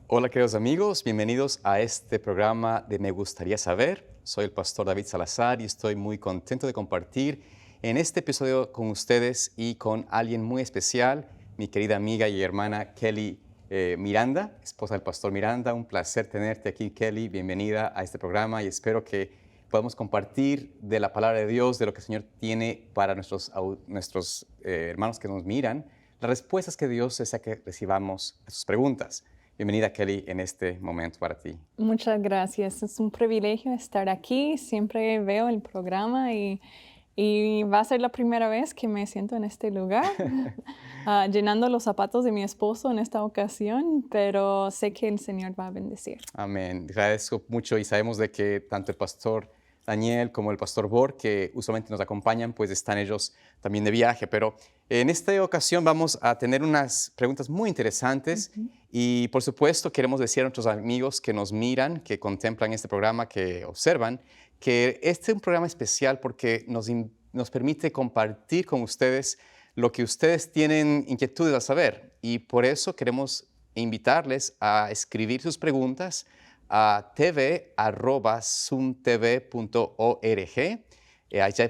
Hola queridos amigos, bienvenidos a este programa de Me Gustaría Saber. Soy el pastor David Salazar y estoy muy contento de compartir en este episodio con ustedes y con alguien muy especial, mi querida amiga y hermana Kelly Miranda, esposa del pastor Miranda. Un placer tenerte aquí, Kelly. Bienvenida a este programa y espero que podamos compartir de la palabra de Dios, de lo que el Señor tiene para nuestros hermanos que nos miran, las respuestas que Dios desea que recibamos a sus preguntas. Bienvenida, Kelly, en este momento para ti. Muchas gracias. Es un privilegio estar aquí. Siempre veo el programa y va a ser la primera vez que me siento en este lugar, llenando los zapatos de mi esposo en esta ocasión, pero sé que el Señor va a bendecir. Amén. Agradezco mucho y sabemos de que tanto el pastor Daniel como el pastor Bor, que usualmente nos acompañan, pues están ellos también de viaje. Pero en esta ocasión vamos a tener unas preguntas muy interesantes Ujú. y por supuesto queremos decir a nuestros amigos que nos miran, que contemplan este programa, que observan, que este es un programa especial porque nos permite compartir con ustedes lo que ustedes tienen inquietudes a saber y por eso queremos invitarles a escribir sus preguntas a tv@zoomtv.org.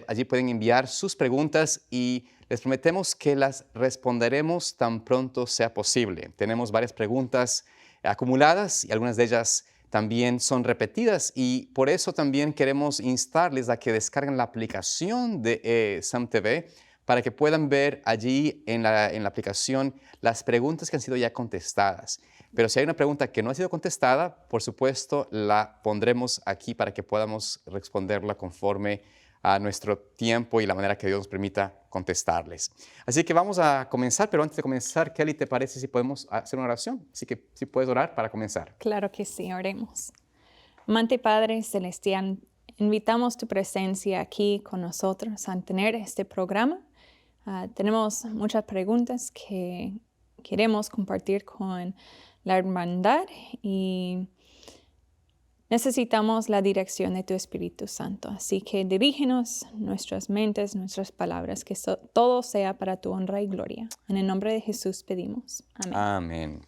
Allí pueden enviar sus preguntas y les prometemos que las responderemos tan pronto sea posible. Tenemos varias preguntas acumuladas y algunas de ellas también son repetidas y por eso también queremos instarles a que descarguen la aplicación de SumTV para que puedan ver allí en la aplicación las preguntas que han sido ya contestadas. Pero si hay una pregunta que no ha sido contestada, por supuesto, la pondremos aquí para que podamos responderla conforme a nuestro tiempo y la manera que Dios nos permita contestarles. Así que vamos a comenzar, pero antes de comenzar, Kelly, ¿te parece si podemos hacer una oración? Así que si puedes orar para comenzar. Claro que sí, oremos. Amante Padre Celestial, invitamos tu presencia aquí con nosotros a tener este programa. Tenemos muchas preguntas que queremos compartir con la hermandad y necesitamos la dirección de tu Espíritu Santo. Así que dirígenos nuestras mentes, nuestras palabras, que todo sea para tu honra y gloria. En el nombre de Jesús pedimos. Amén. Amén.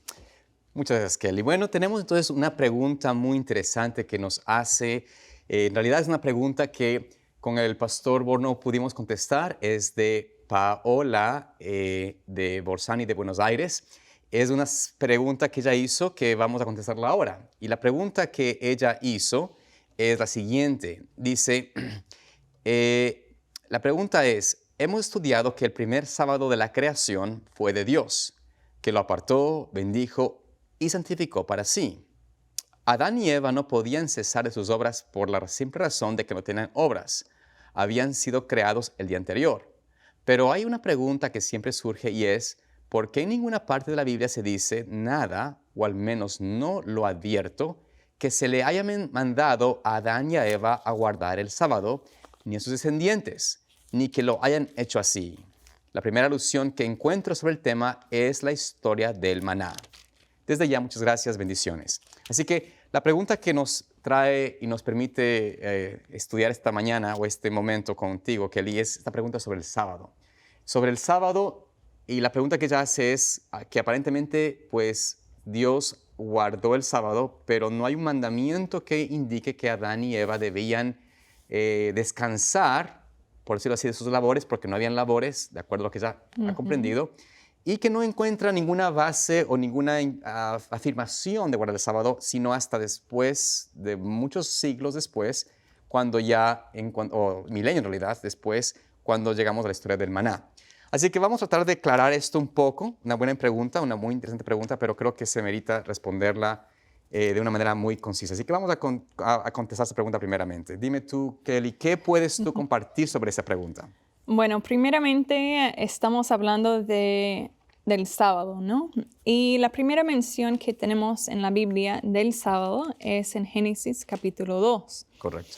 Muchas gracias, Kelly. Bueno, tenemos entonces una pregunta muy interesante que nos hace, en realidad es una pregunta que con el pastor Borno pudimos contestar, es de Paola de Borsani de Buenos Aires. Es una pregunta que ella hizo que vamos a contestarla ahora. Y la pregunta que ella hizo es la siguiente. Dice, la pregunta es, hemos estudiado que el primer sábado de la creación fue de Dios, que lo apartó, bendijo y santificó para sí. Adán y Eva no podían cesar de sus obras por la simple razón de que no tenían obras. Habían sido creados el día anterior. Pero hay una pregunta que siempre surge y es, ¿por qué en ninguna parte de la Biblia se dice nada, o al menos no lo advierto, que se le haya mandado a Adán y a Eva a guardar el sábado, ni a sus descendientes, ni que lo hayan hecho así? La primera alusión que encuentro sobre el tema es la historia del maná. Desde ya, muchas gracias, bendiciones. Así que la pregunta que nos trae y nos permite estudiar esta mañana o este momento contigo, Kelly, es esta pregunta sobre el sábado. Sobre el sábado, y la pregunta que ella hace es que aparentemente, pues, Dios guardó el sábado, pero no hay un mandamiento que indique que Adán y Eva debían descansar, por decirlo así, de sus labores, porque no habían labores, de acuerdo a lo que ella ha Ujú. comprendido, y que no encuentra ninguna base o ninguna afirmación de guardar el sábado, sino hasta después, de muchos siglos después, cuando ya, o milenios en realidad, después, cuando llegamos a la historia del maná. Así que vamos a tratar de aclarar esto un poco, una buena pregunta, una muy interesante pregunta, pero creo que se merita responderla de una manera muy concisa. Así que vamos a contestar esta pregunta primeramente. Dime tú, Kelly, ¿qué puedes tú compartir sobre esa pregunta? Bueno, primeramente estamos hablando del sábado, ¿no? Y la primera mención que tenemos en la Biblia del sábado es en Génesis capítulo 2. Correcto.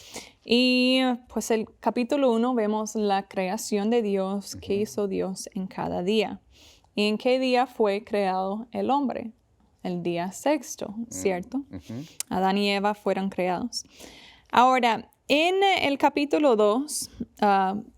Y pues el capítulo 1 vemos la creación de Dios, que Ujú, hizo Dios en cada día. ¿Y en qué día fue creado el hombre? El día sexto, mm, ¿cierto? ujú, Adán y Eva fueron creados. Ahora, En el capítulo 2,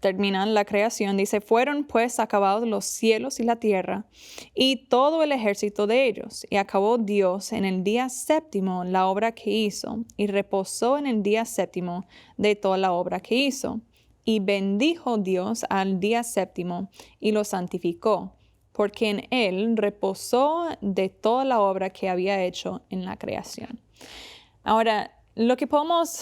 termina la creación, dice, fueron pues acabados los cielos y la tierra y todo el ejército de ellos. Y acabó Dios en el día séptimo la obra que hizo y reposó en el día séptimo de toda la obra que hizo. Y bendijo Dios al día séptimo y lo santificó, porque en él reposó de toda la obra que había hecho en la creación. Ahora, lo que podemos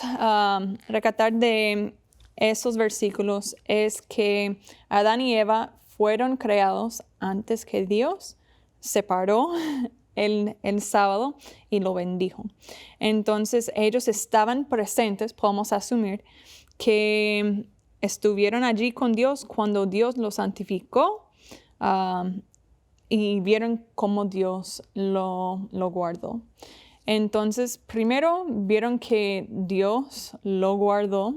recatar de esos versículos es que Adán y Eva fueron creados antes que Dios separó el sábado y lo bendijo. Entonces, ellos estaban presentes, podemos asumir, que estuvieron allí con Dios cuando Dios los santificó y vieron cómo Dios lo guardó. Entonces, primero vieron que Dios lo guardó.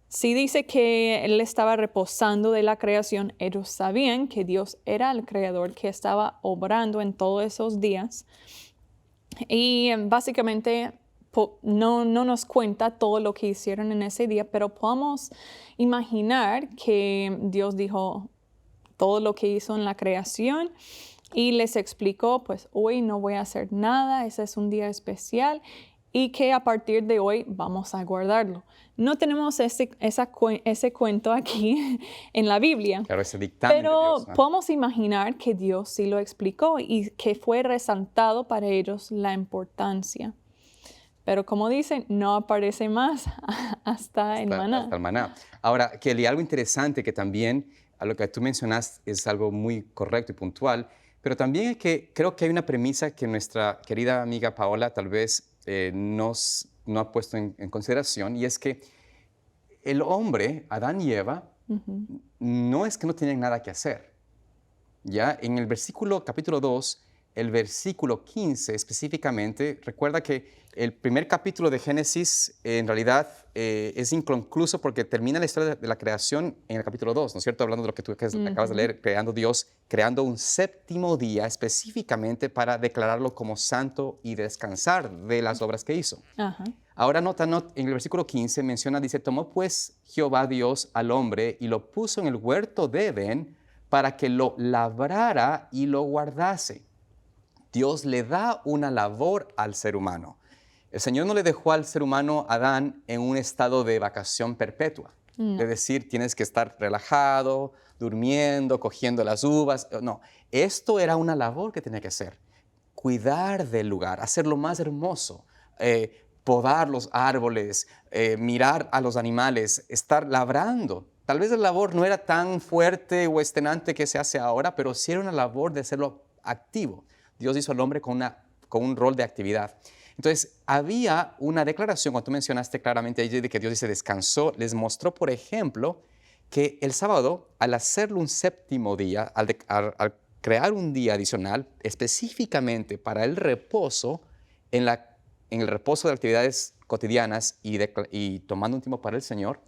Si dice que Él estaba reposando de la creación, ellos sabían que Dios era el creador que estaba obrando en todos esos días. Y básicamente no nos cuenta todo lo que hicieron en ese día, pero podemos imaginar que Dios dijo todo lo que hizo en la creación y les explicó, pues hoy no voy a hacer nada, ese es un día especial y que a partir de hoy vamos a guardarlo. No tenemos ese cuento aquí en la Biblia, Claro, ese dictamen de pero Dios, ¿no? podemos imaginar que Dios sí lo explicó y que fue resaltado para ellos la importancia. Pero como dicen, no aparece más hasta el maná. Hasta el maná. Ahora, Kelly, algo interesante que también a lo que tú mencionas es algo muy correcto y puntual, pero también es que creo que hay una premisa que nuestra querida amiga Paola tal vez no ha puesto en consideración, y es que el hombre, Adán y Eva, no es que no tenían nada que hacer. Ya en el capítulo 2, el versículo 15 específicamente, recuerda que el primer capítulo de Génesis en realidad es inconcluso porque termina la historia de la creación en el capítulo 2, ¿no es cierto? Hablando de lo que tú acabas de leer, creando Dios, creando un séptimo día específicamente para declararlo como santo y descansar de las obras que hizo. Ajá. Ahora nota, en el versículo 15 menciona, dice, tomó pues Jehová Dios al hombre y lo puso en el huerto de Edén para que lo labrara y lo guardase. Dios le da una labor al ser humano. El Señor no le dejó al ser humano, Adán, en un estado de vacación perpetua. No. Es decir, tienes que estar relajado, durmiendo, cogiendo las uvas. No, esto era una labor que tenía que hacer. Cuidar del lugar, hacerlo más hermoso, podar los árboles, mirar a los animales, estar labrando. Tal vez la labor no era tan fuerte o extenuante que se hace ahora, pero sí era una labor de hacerlo activo. Dios hizo al hombre con un rol de actividad. Entonces, había una declaración, cuando tú mencionaste claramente allí de que Dios dice descansó, les mostró, por ejemplo, que el sábado, al hacerlo un séptimo día, al crear un día adicional específicamente para el reposo, en el reposo de actividades cotidianas y tomando un tiempo para el Señor,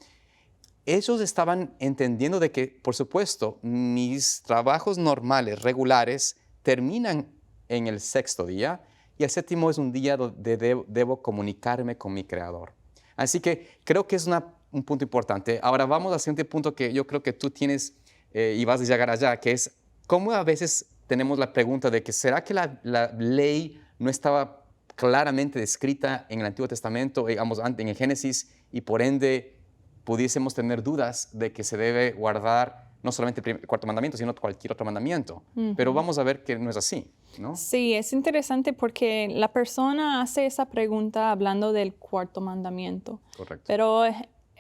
ellos estaban entendiendo de que, por supuesto, mis trabajos normales, regulares, terminan en el sexto día, y el séptimo es un día donde debo comunicarme con mi Creador. Así que creo que es un punto importante. Ahora vamos al siguiente punto que yo creo que tú tienes y vas a llegar allá, que es cómo a veces tenemos la pregunta de que ¿será que la ley no estaba claramente descrita en el Antiguo Testamento, digamos, en el Génesis, y por ende pudiésemos tener dudas de que se debe guardar no solamente el cuarto mandamiento, sino cualquier otro mandamiento? Pero vamos a ver que no es así, ¿no? Sí, es interesante porque la persona hace esa pregunta hablando del cuarto mandamiento. Correcto. Pero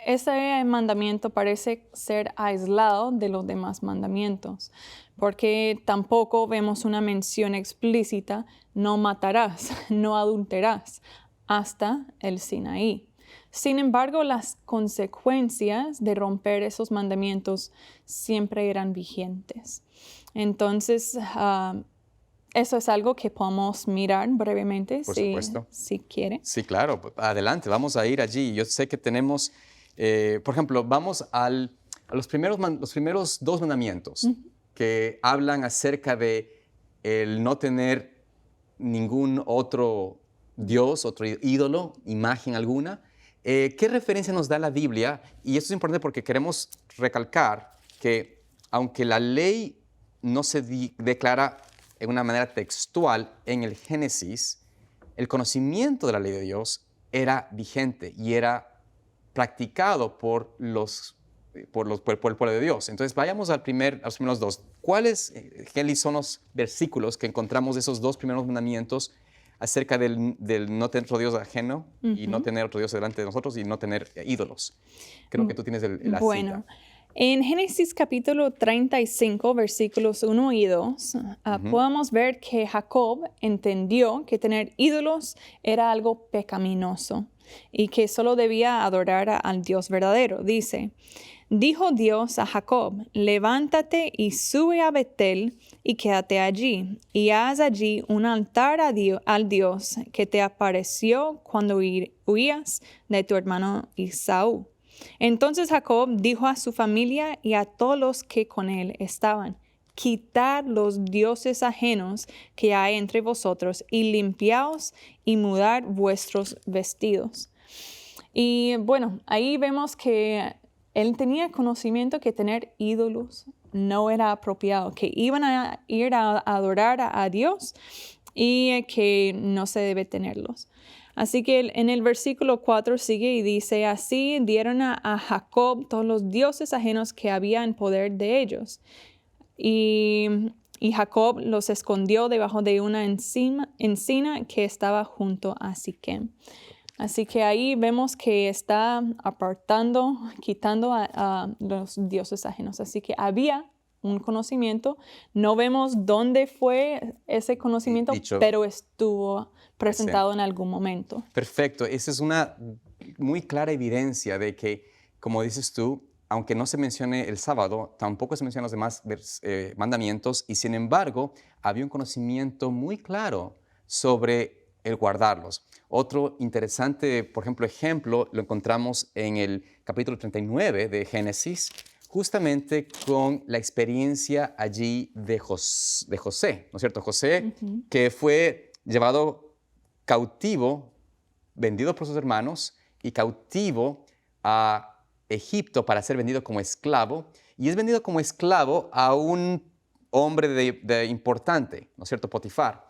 ese mandamiento parece ser aislado de los demás mandamientos, porque tampoco vemos una mención explícita, no matarás, no adulterarás, hasta el Sinaí. Sin embargo, las consecuencias de romper esos mandamientos siempre eran vigentes. Entonces, eso es algo que podemos mirar brevemente, Por supuesto. si quiere. Sí, claro. Adelante, vamos a ir allí. Yo sé que tenemos, por ejemplo, vamos a los primeros dos mandamientos que hablan acerca de el no tener ningún otro Dios, otro ídolo, imagen alguna. ¿Qué referencia nos da la Biblia? Y esto es importante porque queremos recalcar que aunque la ley no se declara en una manera textual en el Génesis, el conocimiento de la ley de Dios era vigente y era practicado por el pueblo de Dios. Entonces, vayamos a los primeros dos. ¿Cuáles, Kelly, son los versículos que encontramos de esos dos primeros mandamientos acerca del no tener otro Dios ajeno y no tener otro Dios delante de nosotros y no tener ídolos? Creo que tú tienes la Bueno, cita. en Génesis capítulo 35, versículos 1 y 2, podemos ver que Jacob entendió que tener ídolos era algo pecaminoso y que solo debía adorar al Dios verdadero. Dice, dijo Dios a Jacob, levántate y sube a Betel y quédate allí, y haz allí un altar al Dios que te apareció cuando huías de tu hermano Esaú. Entonces Jacob dijo a su familia y a todos los que con él estaban, quitad los dioses ajenos que hay entre vosotros y limpiaos y mudad vuestros vestidos. Y bueno, ahí vemos que él tenía conocimiento que tener ídolos no era apropiado, que iban a ir a adorar a Dios y que no se debe tenerlos. Así que en el versículo 4 sigue y dice, así dieron a Jacob todos los dioses ajenos que había en poder de ellos. Y Jacob los escondió debajo de una encina que estaba junto a Siquem. Así que ahí vemos que está apartando, quitando a los dioses ajenos. Así que había un conocimiento. No vemos dónde fue ese conocimiento, pero estuvo presentado en algún momento. Perfecto. Esa es una muy clara evidencia de que, como dices tú, aunque no se mencione el sábado, tampoco se mencionan los demás mandamientos, y sin embargo, había un conocimiento muy claro sobre el guardarlos. Otro interesante, por ejemplo, lo encontramos en el capítulo 39 de Génesis, justamente con la experiencia allí de José, ¿no es cierto? José, que fue llevado cautivo, vendido por sus hermanos y cautivo a Egipto para ser vendido como esclavo, y es vendido como esclavo a un hombre de importante, ¿no es cierto? Potifar.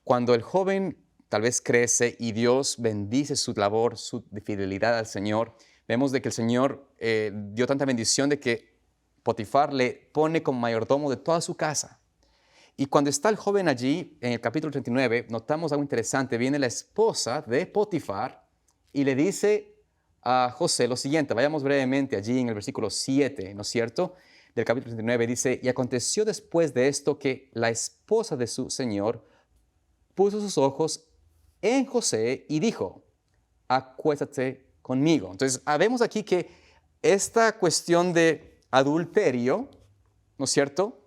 Cuando el joven tal vez crece y Dios bendice su labor, su fidelidad al Señor, vemos de que el Señor dio tanta bendición de que Potifar le pone como mayordomo de toda su casa. Y cuando está el joven allí, en el capítulo 39, notamos algo interesante. Viene la esposa de Potifar y le dice a José lo siguiente. Vayamos brevemente allí en el versículo 7, ¿no es cierto? Del capítulo 39 dice, y aconteció después de esto que la esposa de su señor puso sus ojos en José y dijo, acuéstate conmigo. Entonces, vemos aquí que esta cuestión de adulterio, ¿no es cierto?,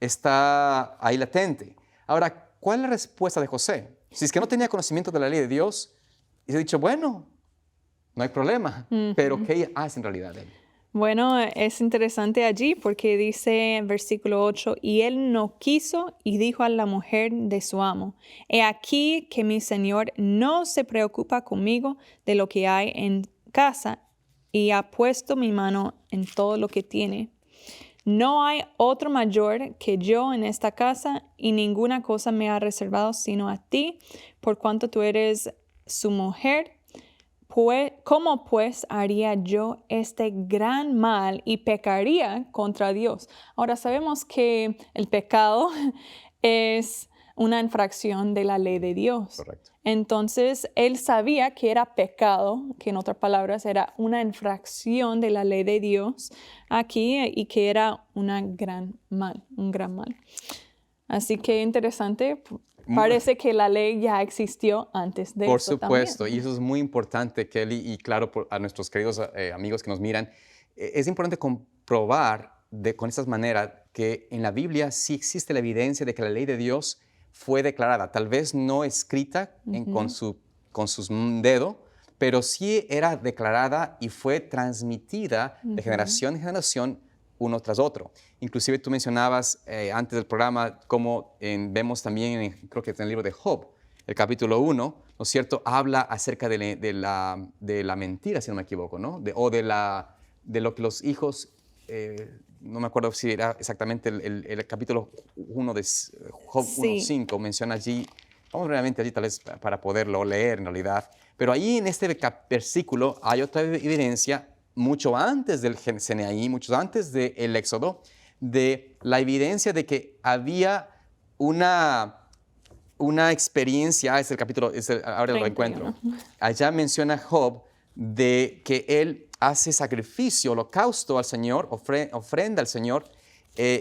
está ahí latente. Ahora, ¿cuál es la respuesta de José? Si es que no tenía conocimiento de la ley de Dios, y se ha dicho, bueno, no hay problema, pero ¿qué hace en realidad él? Bueno, es interesante allí porque dice en versículo 8, y él no quiso y dijo a la mujer de su amo, he aquí que mi señor no se preocupa conmigo de lo que hay en casa y ha puesto mi mano en todo lo que tiene. No hay otro mayor que yo en esta casa y ninguna cosa me ha reservado sino a ti, por cuanto tú eres su mujer. ¿Cómo pues haría yo este gran mal y pecaría contra Dios? Ahora sabemos que el pecado es una infracción de la ley de Dios. Correcto. Entonces, él sabía que era pecado, que en otras palabras era una infracción de la ley de Dios aquí y que era un gran mal. Así que interesante. Parece que la ley ya existió antes de Por eso supuesto, también. y eso es muy importante, Kelly, y claro, a nuestros queridos amigos que nos miran, es importante comprobar con estas maneras que en la Biblia sí existe la evidencia de que la ley de Dios fue declarada, tal vez no escrita con sus dedos, pero sí era declarada y fue transmitida de generación en generación uno tras otro. Inclusive tú mencionabas antes del programa cómo vemos también, creo que en el libro de Job, el capítulo 1, ¿no es cierto?, habla acerca de la mentira, si no me equivoco, ¿no? De lo que los hijos, no me acuerdo si era exactamente el capítulo 1 de Job Sí. 1.5, menciona allí, vamos brevemente allí tal vez para poderlo leer en realidad, pero ahí en este versículo hay otra evidencia mucho antes del Sinaí, mucho antes del Éxodo, de la evidencia de que había una experiencia, es el capítulo, ahora lo 31. encuentro. Allá menciona Job de que él hace sacrificio, holocausto al Señor, ofrenda al Señor,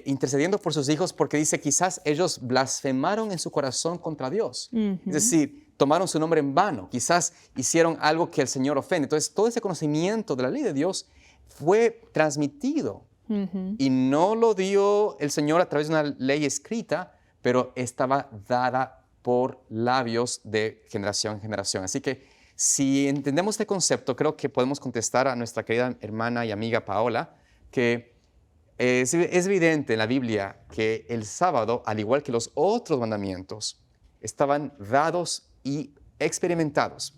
intercediendo por sus hijos porque dice quizás ellos blasfemaron en su corazón contra Dios. Es decir, tomaron su nombre en vano, quizás hicieron algo que el Señor ofende. Entonces, todo ese conocimiento de la ley de Dios fue transmitido y no lo dio el Señor a través de una ley escrita, pero estaba dada por labios de generación en generación. Así que si entendemos este concepto, creo que podemos contestar a nuestra querida hermana y amiga Paola que es evidente en la Biblia que el sábado, al igual que los otros mandamientos, estaban dados y experimentados,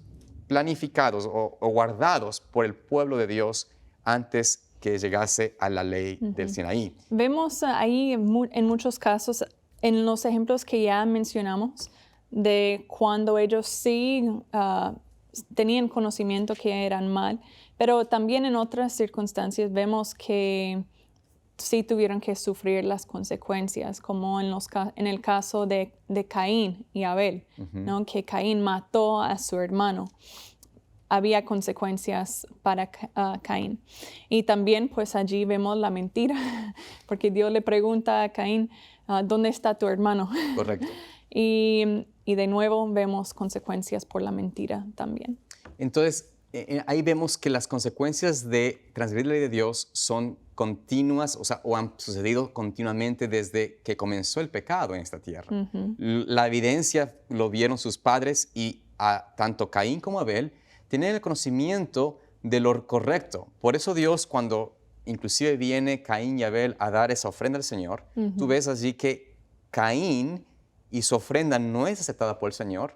planificados o guardados por el pueblo de Dios antes que llegase a la ley del Sinaí. Vemos ahí en muchos casos, en los ejemplos que ya mencionamos, de cuando ellos sí tenían conocimiento que eran mal, pero también en otras circunstancias vemos que sí tuvieron que sufrir las consecuencias, como en el caso de Caín y Abel, ¿no? Que Caín mató a su hermano. Había consecuencias para Caín. Y también pues allí vemos la mentira, porque Dios le pregunta a Caín, ¿dónde está tu hermano? Correcto. Y de nuevo vemos consecuencias por la mentira también. Entonces, ahí vemos que las consecuencias de transgredir la ley de Dios son continuas, o han sucedido continuamente desde que comenzó el pecado en esta tierra. La evidencia lo vieron sus padres y tanto Caín como Abel tenían el conocimiento de lo correcto. Por eso Dios, cuando inclusive viene Caín y Abel a dar esa ofrenda al Señor, tú ves allí que Caín y su ofrenda no es aceptada por el Señor,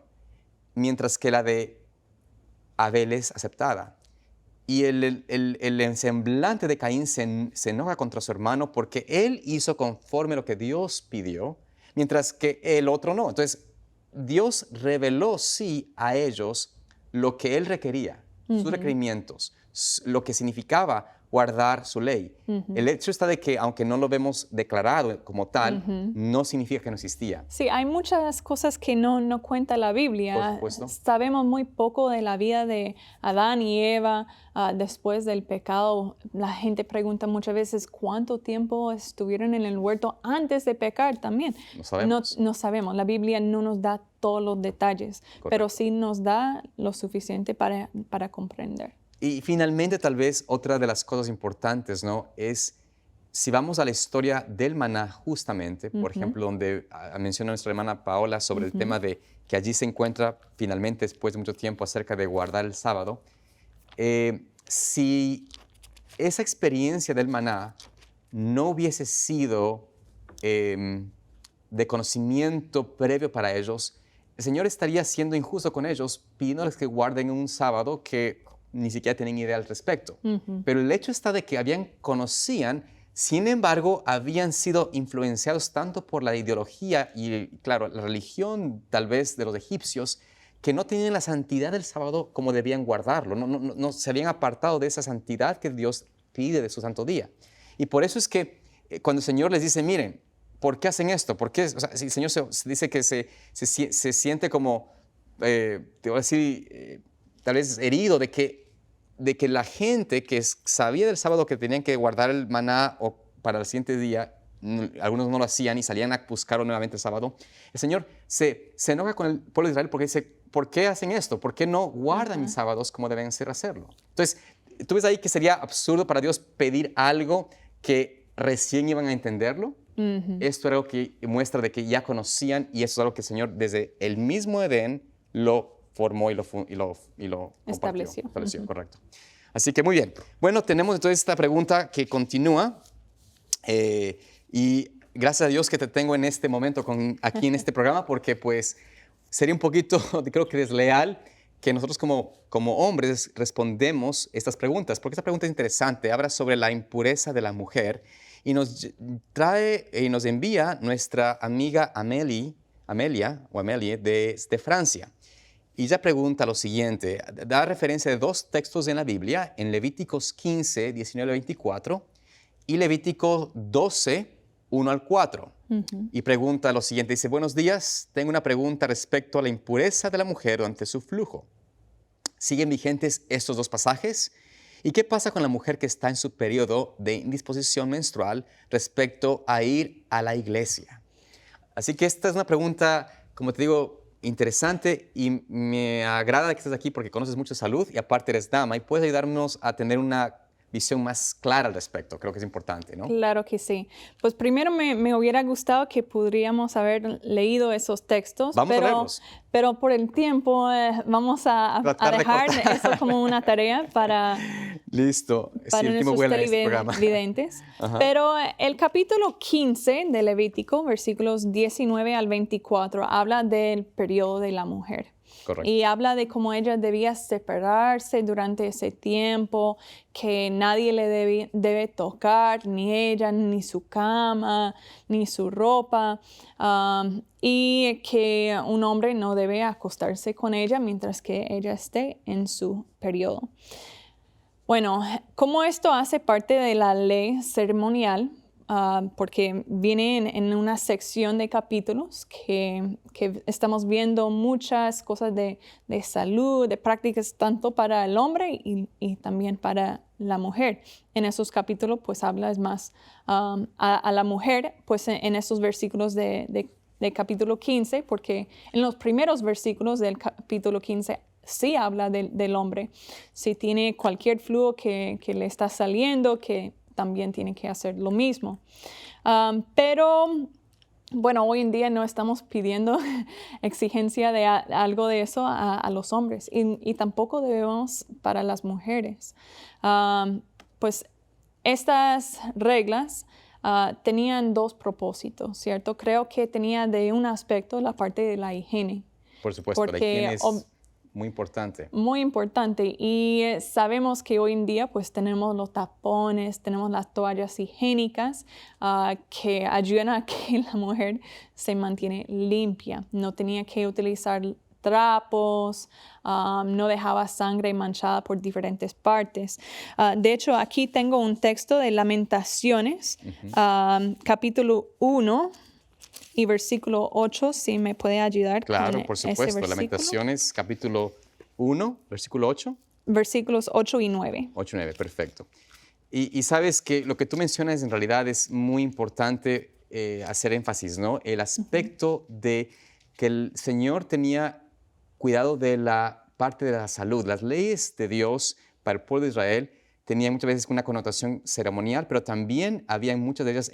mientras que la de Abel es aceptada. Y el semblante de Caín se enoja contra su hermano porque él hizo conforme a lo que Dios pidió, mientras que el otro no. Entonces, Dios reveló sí a ellos lo que él requería, sus requerimientos, lo que significaba guardar su ley. El hecho está de que, aunque no lo vemos declarado como tal, no significa que no existía. Sí, hay muchas cosas que no cuenta la Biblia. Por supuesto. Sabemos muy poco de la vida de Adán y Eva después del pecado. La gente pregunta muchas veces cuánto tiempo estuvieron en el huerto antes de pecar también. No sabemos. No sabemos. La Biblia no nos da todos los detalles, Correcto. pero sí nos da lo suficiente para comprender. Y finalmente, tal vez, otra de las cosas importantes, ¿no? Es, si vamos a la historia del maná justamente, por ejemplo, donde menciona nuestra hermana Paola sobre el tema de que allí se encuentra finalmente, después de mucho tiempo, acerca de guardar el sábado, si esa experiencia del maná no hubiese sido de conocimiento previo para ellos, el Señor estaría siendo injusto con ellos, pidiéndoles que guarden un sábado que ni siquiera tienen idea al respecto. Pero el hecho está de que conocían, sin embargo, habían sido influenciados tanto por la ideología y, claro, la religión tal vez de los egipcios, que no tenían la santidad del sábado como debían guardarlo. No se habían apartado de esa santidad que Dios pide de su santo día. Y por eso es que cuando el Señor les dice, miren, ¿por qué hacen esto? ¿Por qué? O sea, si el Señor se dice que se siente como, te voy a decir, tal vez herido de que la gente que sabía del sábado que tenían que guardar el maná o para el siguiente día, algunos no lo hacían y salían a buscarlo nuevamente el sábado, el Señor se enoja con el pueblo de Israel porque dice, ¿por qué hacen esto? ¿Por qué no guardan mis sábados como deben ser hacerlo? Entonces, tú ves ahí que sería absurdo para Dios pedir algo que recién iban a entenderlo. Esto era algo que muestra de que ya conocían y eso es algo que el Señor desde el mismo Edén lo formó y lo estableció. Correcto. Así que muy bien. Bueno, tenemos entonces esta pregunta que continúa y gracias a Dios que te tengo en este momento aquí en este programa porque pues sería un poquito, creo que desleal que nosotros como hombres respondemos estas preguntas, porque esta pregunta es interesante, habla sobre la impureza de la mujer y nos trae y nos envía nuestra amiga Amelie de Francia. Y ella pregunta lo siguiente, da referencia de dos textos en la Biblia, en Levíticos 15, 19 al 24 y Levítico 12, 1 al 4. Y pregunta lo siguiente, dice, buenos días, tengo una pregunta respecto a la impureza de la mujer durante su flujo. ¿Siguen vigentes estos dos pasajes? ¿Y qué pasa con la mujer que está en su periodo de indisposición menstrual respecto a ir a la iglesia? Así que esta es una pregunta, como te digo, interesante y me agrada que estés aquí porque conoces mucho salud y aparte eres dama y puedes ayudarnos a tener una visión más clara al respecto. Creo que es importante, ¿no? Claro que sí. Pues primero me hubiera gustado que podríamos haber leído esos textos, Vamos a verlos. pero por el tiempo vamos a Tratar de dejar cortar. eso como una tarea Listo. Sí, para el tiempo nuestros vuela en este programa. televidentes. Ajá. Pero el capítulo 15 de Levítico, versículos 19 al 24, habla del periodo de la mujer. Correcto. Y habla de cómo ella debía separarse durante ese tiempo, que nadie le debe tocar, ni ella, ni su cama, ni su ropa, y que un hombre no debe acostarse con ella mientras que ella esté en su periodo. Bueno, como esto hace parte de la ley ceremonial, porque viene en una sección de capítulos que estamos viendo muchas cosas de salud, de prácticas tanto para el hombre y también para la mujer. En esos capítulos pues habla más a la mujer pues en esos versículos de capítulo 15, porque en los primeros versículos del capítulo 15 sí habla del hombre. Si tiene cualquier flujo que le está saliendo, que también tiene que hacer lo mismo. Pero, bueno, hoy en día no estamos pidiendo exigencia de algo de eso a los hombres y tampoco debemos para las mujeres. Pues estas reglas tenían dos propósitos, ¿cierto? Creo que tenía de un aspecto la parte de la higiene. Por supuesto, la higiene es muy importante. Muy importante y sabemos que hoy en día pues tenemos los tapones, tenemos las toallas higiénicas que ayudan a que la mujer se mantiene limpia. No tenía que utilizar trapos, no dejaba sangre manchada por diferentes partes. De hecho, aquí tengo un texto de Lamentaciones, capítulo 1. Y versículo 8, si me puede ayudar. Claro, por supuesto. Lamentaciones, capítulo 1, versículo 8. Versículos 8 y 9. 8 y 9, perfecto. Y sabes que lo que tú mencionas en realidad es muy importante hacer énfasis, ¿no? El aspecto de que el Señor tenía cuidado de la parte de la salud. Las leyes de Dios para el pueblo de Israel tenían muchas veces una connotación ceremonial, pero también había muchas de ellas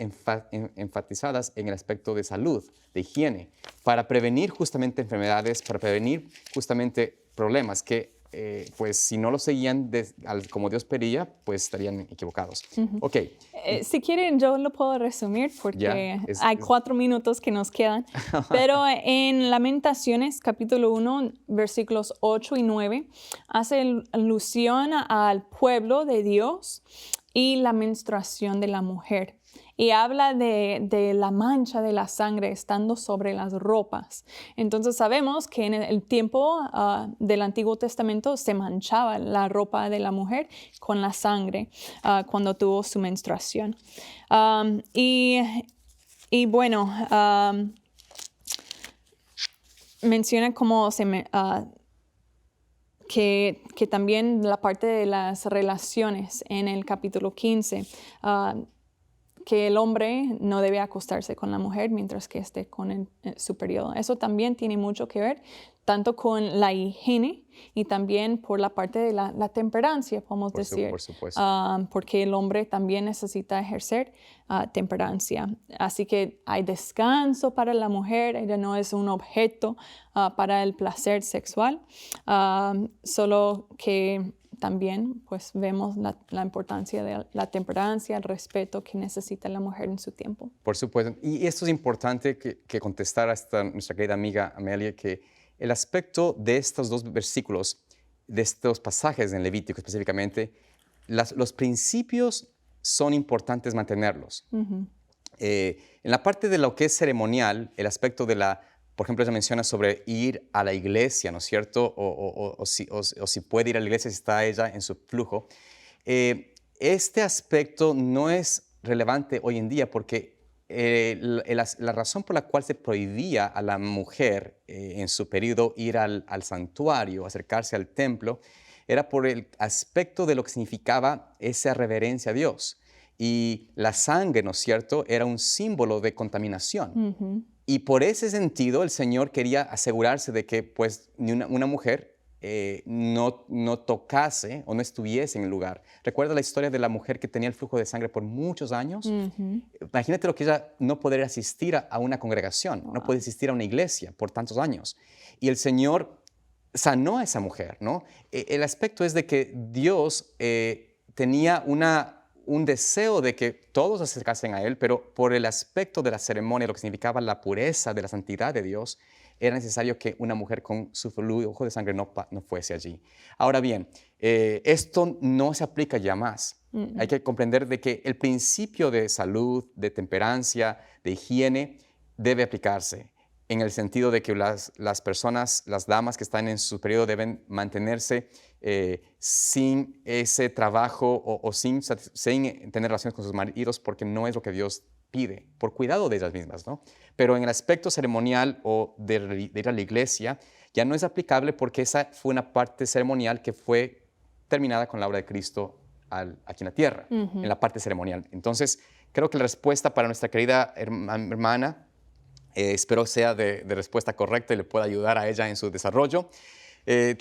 enfatizadas en el aspecto de salud, de higiene, para prevenir justamente enfermedades, para prevenir justamente problemas que, pues, si no lo seguían como Dios pedía, pues estarían equivocados. Ok. Si quieren, yo lo puedo resumir porque hay 4 minutos que nos quedan. Pero en Lamentaciones, capítulo 1, versículos 8 y 9, hace alusión al pueblo de Dios y la menstruación de la mujer. Y habla de la mancha de la sangre estando sobre las ropas. Entonces sabemos que en el tiempo del Antiguo Testamento se manchaba la ropa de la mujer con la sangre cuando tuvo su menstruación. Y bueno, menciona cómo que también la parte de las relaciones en el capítulo 15, que el hombre no debe acostarse con la mujer mientras que esté con su periodo. Eso también tiene mucho que ver, tanto con la higiene y también por la parte de la temperancia, podemos decir. Por supuesto. Porque el hombre también necesita ejercer temperancia. Así que hay descanso para la mujer, ella no es un objeto para el placer sexual, solo que también pues vemos la importancia de la temperancia, el respeto que necesita la mujer en su tiempo. Por supuesto. Y esto es importante que contestar a nuestra querida amiga Amelia, que el aspecto de estos dos versículos, de estos pasajes en Levítico específicamente, los principios son importantes mantenerlos. En la parte de lo que es ceremonial, el aspecto de por ejemplo, ella menciona sobre ir a la iglesia, ¿no es cierto? O si puede ir a la iglesia si está ella en su flujo. Este aspecto no es relevante hoy en día porque la razón por la cual se prohibía a la mujer en su periodo ir al santuario, acercarse al templo, era por el aspecto de lo que significaba esa reverencia a Dios. Y la sangre, ¿no es cierto?, era un símbolo de contaminación. Y por ese sentido, el Señor quería asegurarse de que pues, ni una mujer no tocase o no estuviese en el lugar. ¿Recuerda la historia de la mujer que tenía el flujo de sangre por muchos años? Imagínate lo que ella no poder asistir a una congregación, no puede asistir a una iglesia por tantos años. Y el Señor sanó a esa mujer, ¿no? El aspecto es de que Dios tenía un deseo de que todos se acercasen a Él, pero por el aspecto de la ceremonia, lo que significaba la pureza de la santidad de Dios, era necesario que una mujer con su flujo de sangre no fuese allí. Ahora bien, esto no se aplica ya más. Hay que comprender de que el principio de salud, de temperancia, de higiene, debe aplicarse en el sentido de que las personas, las damas que están en su periodo deben mantenerse sin ese trabajo o sin tener relaciones con sus maridos porque no es lo que Dios pide, por cuidado de ellas mismas, ¿no? Pero en el aspecto ceremonial o de ir a la iglesia ya no es aplicable porque esa fue una parte ceremonial que fue terminada con la obra de Cristo aquí en la tierra, en la parte ceremonial. Entonces, creo que la respuesta para nuestra querida hermana espero sea de respuesta correcta y le pueda ayudar a ella en su desarrollo.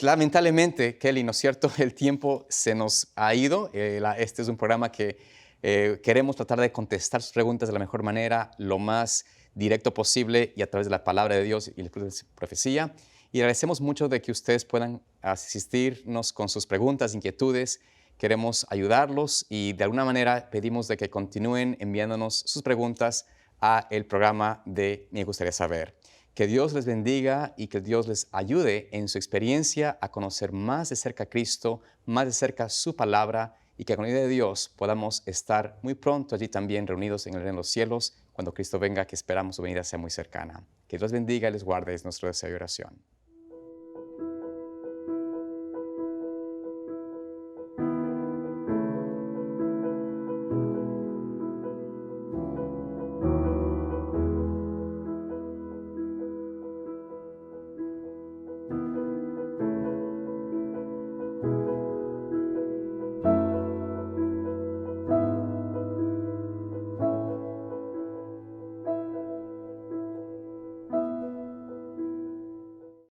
Lamentablemente, Kelly, ¿no es cierto? El tiempo se nos ha ido. Este es un programa que queremos tratar de contestar sus preguntas de la mejor manera, lo más directo posible y a través de la palabra de Dios y la profecía. Y agradecemos mucho de que ustedes puedan asistirnos con sus preguntas, inquietudes. Queremos ayudarlos y de alguna manera pedimos de que continúen enviándonos sus preguntas a el programa de Me Gustaría Saber. Que Dios les bendiga y que Dios les ayude en su experiencia a conocer más de cerca a Cristo, más de cerca su palabra y que con la ayuda de Dios podamos estar muy pronto allí también reunidos en el reino de los cielos cuando Cristo venga, que esperamos su venida sea muy cercana. Que Dios bendiga y les guarde, es nuestro deseo y oración.